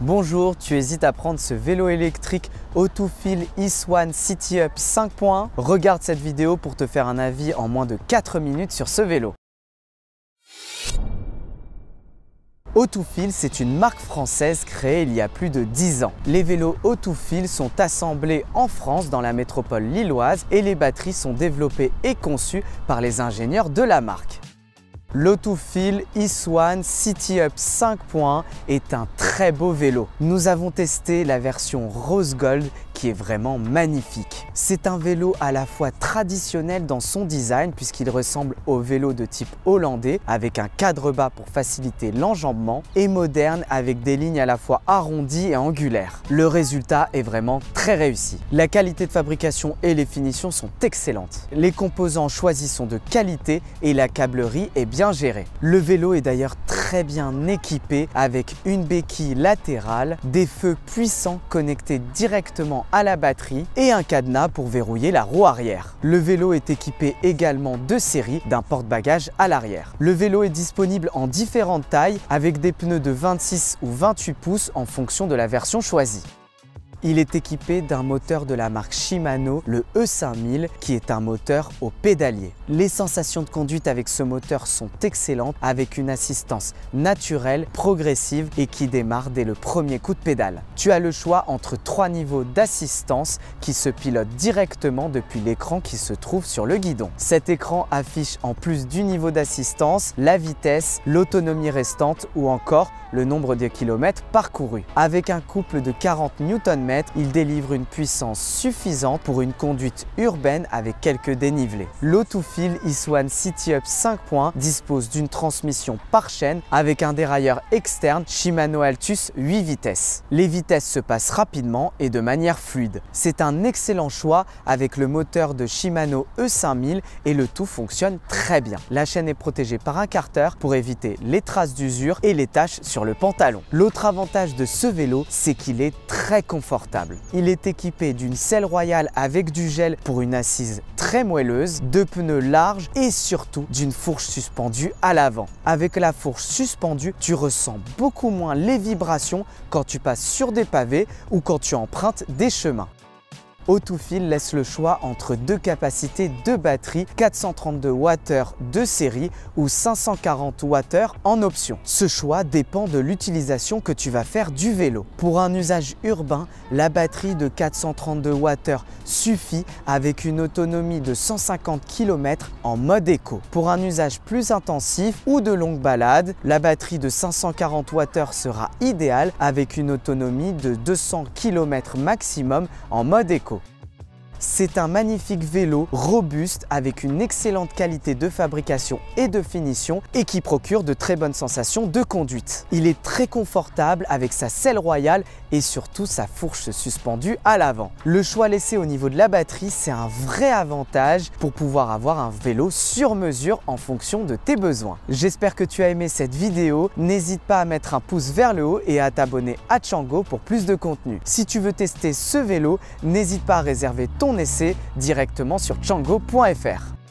Bonjour, tu hésites à prendre ce vélo électrique Autofil Ease-One City-Up 5.1? Regarde cette vidéo pour te faire un avis en moins de 4 minutes sur ce vélo. Autofil, c'est une marque française créée il y a plus de 10 ans. Les vélos Autofil sont assemblés en France dans la métropole lilloise et les batteries sont développées et conçues par les ingénieurs de la marque. L'Autofil Ease-One City-Up 5.1 est un très beau vélo. Nous avons testé la version Rose Gold qui est vraiment magnifique. C'est un vélo à la fois traditionnel dans son design puisqu'il ressemble au vélo de type hollandais avec un cadre bas pour faciliter l'enjambement et moderne avec des lignes à la fois arrondies et angulaires. Le résultat est vraiment très réussi. La qualité de fabrication et les finitions sont excellentes. Les composants choisis sont de qualité et la câblerie est bien gérée. Le vélo est d'ailleurs très bien équipé avec une béquille latérale, des feux puissants connectés directement à la batterie et un cadenas pour verrouiller la roue arrière. Le vélo est équipé également de série d'un porte-bagages à l'arrière. Le vélo est disponible en différentes tailles avec des pneus de 26 ou 28 pouces en fonction de la version choisie. Il est équipé d'un moteur de la marque Shimano, le E5000, qui est un moteur au pédalier. Les sensations de conduite avec ce moteur sont excellentes avec une assistance naturelle, progressive et qui démarre dès le premier coup de pédale. Tu as le choix entre 3 niveaux d'assistance qui se pilotent directement depuis l'écran qui se trouve sur le guidon. Cet écran affiche en plus du niveau d'assistance, la vitesse, l'autonomie restante ou encore le nombre de kilomètres parcourus. Avec un couple de 40 Nm, il délivre une puissance suffisante pour une conduite urbaine avec quelques dénivelés. L'Autofil Ease-One City-Up 5.1 dispose d'une transmission par chaîne avec un dérailleur externe Shimano Altus 8 vitesses. Les vitesses se passent rapidement et de manière fluide. C'est un excellent choix avec le moteur de Shimano E5000 et le tout fonctionne très bien. La chaîne est protégée par un carter pour éviter les traces d'usure et les taches sur le pantalon. L'autre avantage de ce vélo, c'est qu'il est très confortable. Il est équipé d'une selle royale avec du gel pour une assise très moelleuse, de pneus larges et surtout d'une fourche suspendue à l'avant. Avec la fourche suspendue, tu ressens beaucoup moins les vibrations quand tu passes sur des pavés ou quand tu empruntes des chemins. Autofil laisse le choix entre deux capacités de batterie, 432 Wh de série ou 540 Wh en option. Ce choix dépend de l'utilisation que tu vas faire du vélo. Pour un usage urbain, la batterie de 432 Wh suffit avec une autonomie de 150 km en mode éco. Pour un usage plus intensif ou de longue balade, la batterie de 540 Wh sera idéale avec une autonomie de 200 km maximum en mode éco. C'est un magnifique vélo robuste avec une excellente qualité de fabrication et de finition et qui procure de très bonnes sensations de conduite. Il est très confortable avec sa selle royale et surtout sa fourche suspendue à l'avant. Le choix laissé au niveau de la batterie, c'est un vrai avantage pour pouvoir avoir un vélo sur mesure en fonction de tes besoins. J'espère que tu as aimé cette vidéo. N'hésite pas à mettre un pouce vers le haut et à t'abonner à Chango pour plus de contenu. Si tu veux tester ce vélo, n'hésite pas à réserver ton essai directement sur chango.fr.